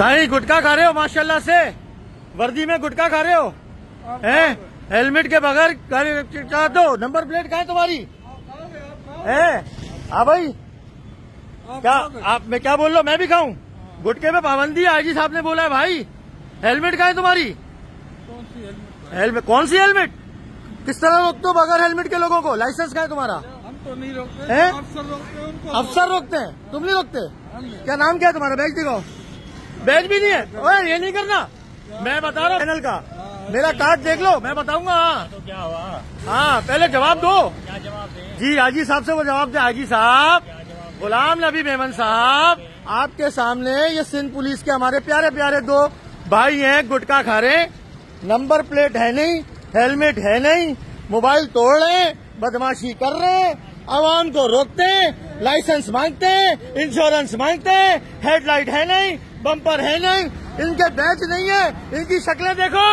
साईं गुटखा खा रहे हो माशाल्लाह से, वर्दी में गुटखा खा रहे हो हैं? हेलमेट के बगैर क्या दो, नंबर प्लेट कहाँ है तुम्हारी? हाँ भाई, क्या आप, मैं क्या बोल रहा हूँ, मैं भी खाऊं? गुटखे में पाबंदी है, आईजी साहब ने बोला है भाई। हेलमेट कहाँ है तुम्हारी? हेलमेट? कौन सी हेलमेट? किस तरह रोकते हो बगैर हेलमेट के लोगों को? लाइसेंस कहाँ है तुम्हारा? हम तो नहीं रोकते, हैं? अफसर रोकते हैं उनको। अफसर रोकते हैं, तुम नहीं रोकते? क्या नाम क्या है तुम्हारा? बैग दिखाओ। बैग भी नहीं है? ओए ये नहीं करना, मैं बता रहा हूँ चैनल का, मेरा कार्ड देख लो, मैं बताऊंगा। तो क्या हुआ? हाँ पहले जवाब दो। क्या जवाब दें? जी आईजी साहब से वो जवाब दे। आईजी साहब, गुलाम नबी मेमन साहब, आपके सामने ये सिंध पुलिस के हमारे प्यारे प्यारे दो भाई हैं, गुटखा खा रहे, नंबर प्लेट है नहीं, हेलमेट है नहीं, मोबाइल तोड़ रहे, बदमाशी कर रहे, आवाम को रोकते, लाइसेंस मांगते, इंश्योरेंस मांगते, हेडलाइट है नहीं, बम्पर है नहीं, इनके बैच नहीं है, इनकी शक्लें देखो।